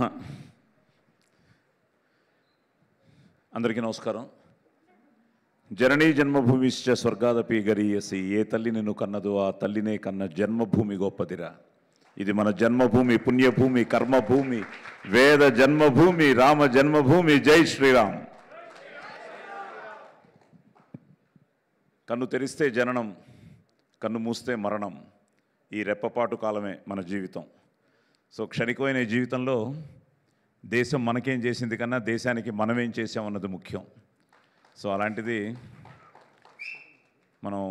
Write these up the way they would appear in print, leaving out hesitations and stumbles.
నమః. అందరికీ నమస్కారం. జననీ జన్మభూమిశ్చ స్వర్గాదపి గరీయసి, ఏ తల్లి నిన్ను కన్నదో ఆ తల్లినే కన్న జన్మభూమి గొప్పదిరా. ఇది మన జన్మభూమి, పుణ్యభూమి, కర్మభూమి, వేద జన్మభూమి, రామ జన్మభూమి. జై శ్రీరామ్. కన్ను తెరిస్తే జననం, కన్ను మూస్తే మరణం. ఈ రెప్పపాటు కాలమే మన జీవితం. సో క్షణికమైన జీవితంలో దేశం మనకేం చేసింది కన్నా దేశానికి మనమేం చేసామన్నది ముఖ్యం. సో అలాంటిది మనం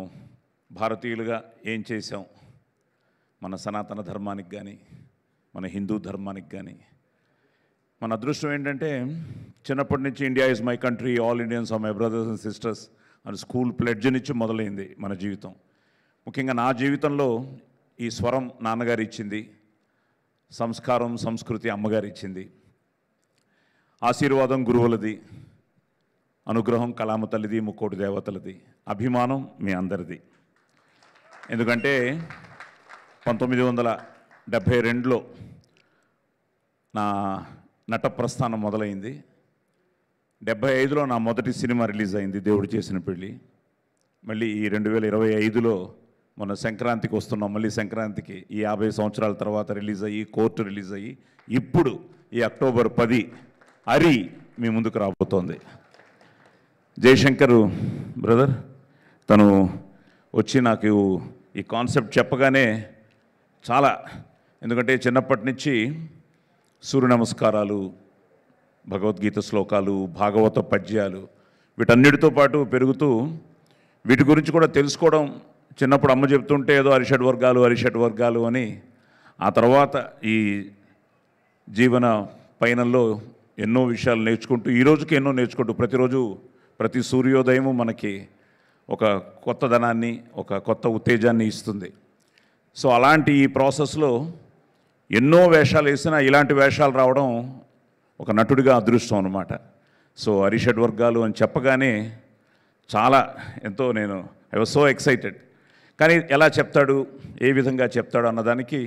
భారతీయులుగా ఏం చేసాం, మన సనాతన ధర్మానికి కానీ మన హిందూ ధర్మానికి కానీ. మన అదృష్టం ఏంటంటే చిన్నప్పటి నుంచి India is my country, all Indians are my brothers and sisters అని స్కూల్ ప్లెడ్జ్ నుంచి మొదలైంది మన జీవితం. ముఖ్యంగా నా జీవితంలో ఈ స్వరం నాన్నగారు ఇచ్చింది, సంస్కారం సంస్కృతి అమ్మగారు ఇచ్చింది, ఆశీర్వాదం గురువులది, అనుగ్రహం కళామ తల్లిది, ముక్కోటి దేవతలది, అభిమానం మీ అందరిది. ఎందుకంటే 1972లో నా నట ప్రస్థానం మొదలైంది. 75లో నా మొదటి సినిమా రిలీజ్ అయింది, దేవుడు చేసిన పెళ్ళి. మళ్ళీ ఈ 2025లో మొన్న సంక్రాంతికి వస్తున్నాం. మళ్ళీ సంక్రాంతికి ఈ 50 సంవత్సరాల తర్వాత రిలీజ్ అయ్యి, కోర్టు రిలీజ్ అయ్యి, ఇప్పుడు ఈ అక్టోబర్ 10 అరి మీ ముందుకు రాబోతోంది. జయశంకర్ బ్రదర్ తను వచ్చి నాకు ఈ కాన్సెప్ట్ చెప్పగానే చాలా, ఎందుకంటే చిన్నప్పటి నుంచి సూర్య నమస్కారాలు, భగవద్గీత శ్లోకాలు, భాగవత పద్యాలు వీటన్నిటితో పాటు పెరుగుతూ వీటి గురించి కూడా తెలుసుకోవడం. చిన్నప్పుడు అమ్మ చెప్తుంటే ఏదో అరిషడ్ వర్గాలు అని, ఆ తర్వాత ఈ జీవన పయనంలో ఎన్నో విషయాలు నేర్చుకుంటూ ఈ రోజుకి ఎన్నో నేర్చుకుంటూ ప్రతిరోజు ప్రతి సూర్యోదయము మనకి ఒక కొత్త ధనాన్ని, ఒక కొత్త ఉత్తేజాన్ని ఇస్తుంది. సో అలాంటి ఈ ప్రాసెస్లో ఎన్నో వేషాలు వేసినా ఇలాంటి వేషాలు రావడం ఒక నటుడిగా అదృష్టం అన్నమాట. సో అరిషడ్ వర్గాలు అని చెప్పగానే చాలా ఎంతో ఐ వాజ్ సో ఎక్సైటెడ్. కానీ ఎలా చెప్తాడు, ఏ విధంగా చెప్తాడు అన్నదానికి,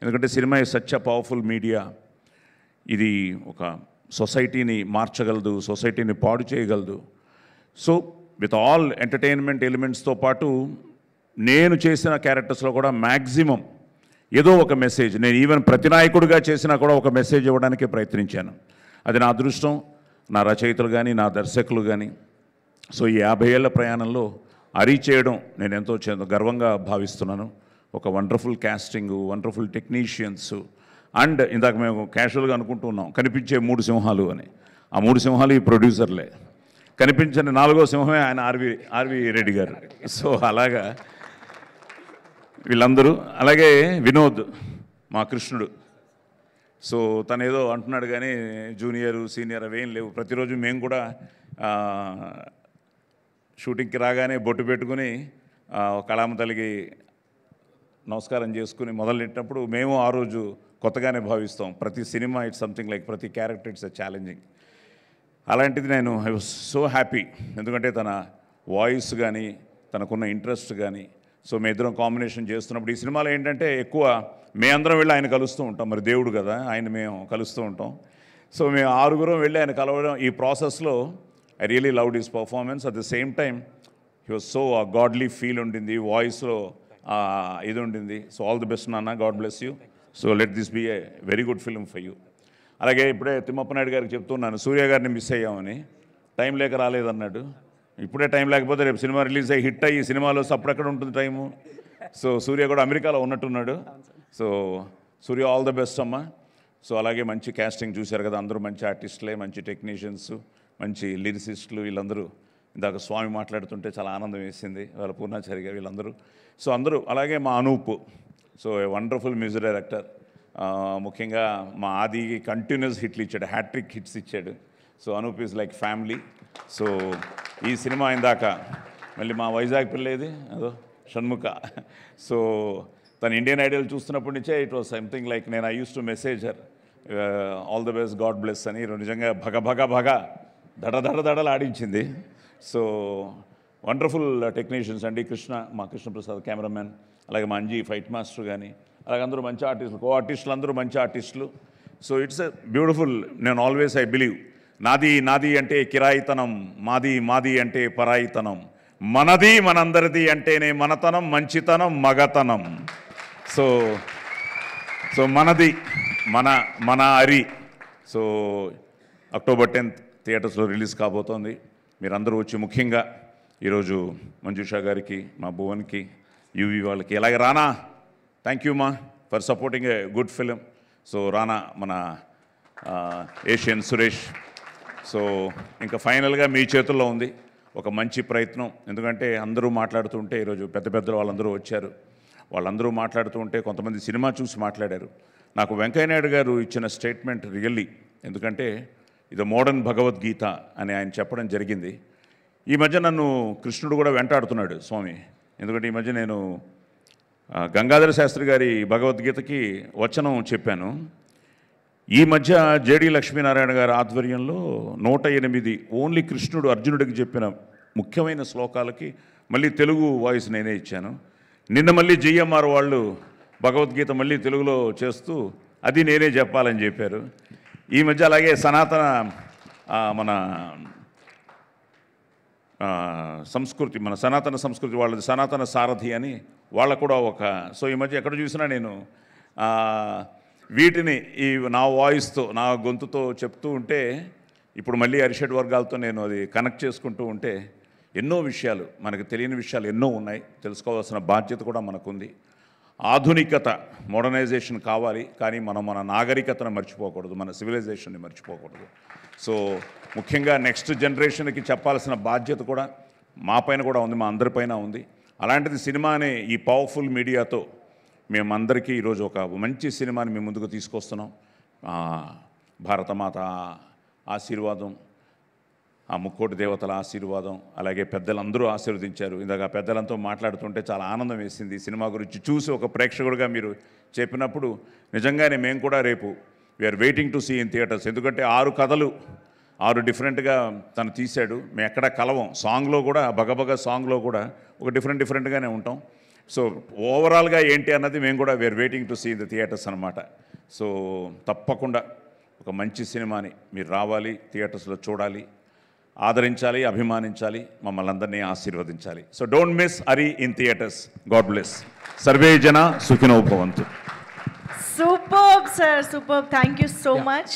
ఎందుకంటే cinema is such a powerful media. ఇది ఒక సొసైటీని మార్చగలదు, సొసైటీని పాడు చేయగలదు. సో విత్ ఆల్ ఎంటర్టైన్మెంట్ ఎలిమెంట్స్తో పాటు నేను చేసిన క్యారెక్టర్స్లో కూడా మ్యాక్సిమం ఏదో ఒక మెసేజ్, నేను ఈవెన్ ప్రతినాయకుడిగా చేసినా కూడా ఒక మెసేజ్ ఇవ్వడానికి ప్రయత్నించాను. అది నా అదృష్టం, నా రచయితలు కానీ నా దర్శకులు కానీ. సో ఈ 50 ఏళ్ల ప్రయాణంలో అరీ చేయడం నేను ఎంతో గర్వంగా భావిస్తున్నాను. ఒక wonderful casting, wonderful technicians. And ఇందాక మేము క్యాజువల్గా అనుకుంటున్నాం కనిపించే 3 సింహాలు అని. ఆ 3 సింహాలు ఈ ప్రొడ్యూసర్లే. కనిపించని 4వ సింహమే ఆయన ఆర్వి రెడ్డి గారు. సో అలాగా వీళ్ళందరూ, అలాగే వినోద్ మా కృష్ణుడు. సో తను ఏదో అంటున్నాడు కానీ జూనియర్ సీనియర్ అవేం లేవు. ప్రతిరోజు మేము కూడా షూటింగ్కి రాగానే బొట్టు పెట్టుకుని కళామ తల్లికి నమస్కారం చేసుకుని మొదలెట్టినప్పుడు మేము ఆ రోజు కొత్తగానే భావిస్తాం. ప్రతి సినిమా ఇట్స్ సంథింగ్ లైక్, ప్రతి క్యారెక్టర్ ఇట్స్ ఛాలెంజింగ్. అలాంటిది ఐ వాజ్ సో హ్యాపీ. ఎందుకంటే తన వాయిస్ కానీ తనకున్న ఇంట్రెస్ట్ కానీ. సో మేము ఇద్దరం కాంబినేషన్ చేస్తున్నప్పుడు ఈ సినిమాలో ఏంటంటే ఎక్కువ మేమందరం వెళ్ళి ఆయన కలుస్తూ ఉంటాం. మరి దేవుడు కదా, ఆయన మేము కలుస్తూ ఉంటాం. సో మేము 6గురం వెళ్ళి ఆయన కలవడం, ఈ ప్రాసెస్లో I really loved his performance. At the same time he was so godly feel ఉండింది, వాయిస్లో ఇది ఉండింది. సో ఆల్ ది బెస్ట్ నాన్న, God bless you. So let this be a very good film for you. అలాగే ఇప్పుడే తిమ్మప్ప నాయుడు గారికి చెప్తున్నాను, సూర్య గారిని మిస్ అయ్యామని. టైం లేక రాలేదన్నాడు. ఇప్పుడే టైం లేకపోతే రేపు సినిమా రిలీజ్ అయ్యి హిట్ అయ్యి సినిమాలో అప్పుడెక్కడ ఉంటుంది టైము. సో సూర్య కూడా అమెరికాలో ఉన్నట్టున్నాడు. సో సూర్య ఆల్ ద బెస్ట్ అమ్మ. సో అలాగే మంచి క్యాస్టింగ్ చూశారు కదా, అందరూ మంచి ఆర్టిస్టులే, మంచి టెక్నీషియన్స్, మంచి లిరిసిస్టులు. వీళ్ళందరూ ఇందాక స్వామి మాట్లాడుతుంటే చాలా ఆనందం వేసింది, వాళ్ళ పూర్ణాచారి గారు వీళ్ళందరూ. సో అందరూ, అలాగే మా Anoop, so wonderful music director. ముఖ్యంగా మా ఆదికి కంటిన్యూస్ హిట్లు ఇచ్చాడు, హ్యాట్రిక్ హిట్స్ ఇచ్చాడు. So Anoop is like family. So ఈ సినిమా ఇందాక మళ్ళీ మా వైజాగ్ పిల్లేది అదో షణ్ముఖ. సో తను ఇండియన్ ఐడల్ చూస్తున్నప్పటి నుంచే ఇట్ వాజ్ సంథింగ్ లైక్, నేను I use to message her all the best, God bless అని. నిజంగా భగ దడదడలు ఆడించింది. సో వండర్ఫుల్ టెక్నీషియన్స్ అండి. మా కృష్ణప్రసాద్ కెమెరామెన్, అలాగే మా అంజీ ఫైట్ మాస్టర్ కానీ, అలాగే అందరూ మంచి ఆర్టిస్టులు, కో ఆర్టిస్టులు అందరూ మంచి ఆర్టిస్టులు. So it's a beautiful. నేను ఆల్వేస్ ఐ బిలీవ్ నాది నాది అంటే కిరాయితనం, మాది మాది అంటే పరాయితనం, మనది మనందరిది అంటేనే మనతనం, మంచితనం, మగతనం. సో సో మనది మన అరి. సో అక్టోబర్ 10th థియేటర్స్లో రిలీజ్ కాబోతోంది. మీరందరూ వచ్చి, ముఖ్యంగా ఈరోజు మంజుషా గారికి, మా భువన్కి, యూవి వాళ్ళకి, అలాగే రానా, థ్యాంక్ యూ మా for supporting a good film. So రానా, మన ఏషియన్ సురేష్. సో ఇంకా ఫైనల్గా మీ చేతుల్లో ఉంది ఒక మంచి ప్రయత్నం. ఎందుకంటే అందరూ మాట్లాడుతుంటే, ఈరోజు పెద్ద పెద్దలు వాళ్ళందరూ వచ్చారు, వాళ్ళందరూ మాట్లాడుతూ ఉంటే కొంతమంది సినిమా చూసి మాట్లాడారు. నాకు వెంకయ్య నాయుడు గారు ఇచ్చిన స్టేట్మెంట్ రియల్లీ, ఎందుకంటే ఇది మోడర్న్ భగవద్గీత అని ఆయన చెప్పడం జరిగింది. ఈ మధ్య నన్ను కృష్ణుడు కూడా వెంటాడుతున్నాడు స్వామి. ఎందుకంటే ఈ మధ్య నేను గంగాధర శాస్త్రి గారి భగవద్గీతకి వచనం చెప్పాను. ఈ మధ్య జేడి లక్ష్మీనారాయణ గారి ఆధ్వర్యంలో 108 ఓన్లీ కృష్ణుడు అర్జునుడికి చెప్పిన ముఖ్యమైన శ్లోకాలకి మళ్ళీ తెలుగు వాయిస్ నేనే ఇచ్చాను. నిన్న మళ్ళీ జిఎంఆర్ వాళ్ళు భగవద్గీత మళ్ళీ తెలుగులో చేస్తూ అది నేనే చెప్పాలని చెప్పారు. ఈ మధ్య అలాగే సనాతన మన సంస్కృతి, మన సనాతన సంస్కృతి వాళ్ళది సనాతన సారథి అని వాళ్ళకు కూడా ఒక. సో ఈ మధ్య ఎక్కడ చూసినా నేను వీటిని ఈ నా వాయిస్తో, నా గొంతుతో చెప్తూ ఉంటే, ఇప్పుడు మళ్ళీ అరిషడ్ వర్గాలతో నేను అది కనెక్ట్ చేసుకుంటూ ఉంటే ఎన్నో విషయాలు, మనకు తెలియని విషయాలు ఎన్నో ఉన్నాయి, తెలుసుకోవాల్సిన బాధ్యత కూడా మనకుంది. ఆధునికత, మోడర్నైజేషన్ కావాలి, కానీ మనం మన నాగరికతను మర్చిపోకూడదు, మన సివిలైజేషన్ని మర్చిపోకూడదు. సో ముఖ్యంగా నెక్స్ట్ జనరేషన్కి చెప్పాల్సిన బాధ్యత కూడా మా పైన కూడా ఉంది, మా అందరిపైన ఉంది. అలాంటిది సినిమా అనే ఈ పవర్ఫుల్ మీడియాతో మేమందరికీ ఈరోజు ఒక మంచి సినిమాని మేము ముందుకు తీసుకొస్తున్నాం. భారతమాత ఆశీర్వాదం, ఆ ముక్కోటి దేవతల ఆశీర్వాదం, అలాగే పెద్దలందరూ ఆశీర్వదించారు. ఇందాక పెద్దలంతా మాట్లాడుతుంటే చాలా ఆనందం వేసింది. సినిమా గురించి చూసి ఒక ప్రేక్షకుడిగా మీరు చెప్పినప్పుడు నిజంగానే మేము కూడా రేపు we are waiting to see in theatres. ఎందుకంటే 6 కథలు 6 డిఫరెంట్గా తను తీశాడు. మేము ఎక్కడా కలవం. సాంగ్లో కూడా, బగబగ సాంగ్లో కూడా ఒక డిఫరెంట్గానే ఉంటాం. సో ఓవరాల్గా ఏంటి అన్నది మేము కూడా we are waiting to see the theatres అనమాట. సో తప్పకుండా ఒక మంచి సినిమాని మీరు రావాలి, థియేటర్స్లో చూడాలి, ఆదరించాలి, అభిమానించాలి, మమ్మల్ని అందరినీ ఆశీర్వదించాలి. So don't miss Ari in theatres. God bless. Survey జన సుఖినో భవంతు. Superb, sir. Superb. Thank you so much.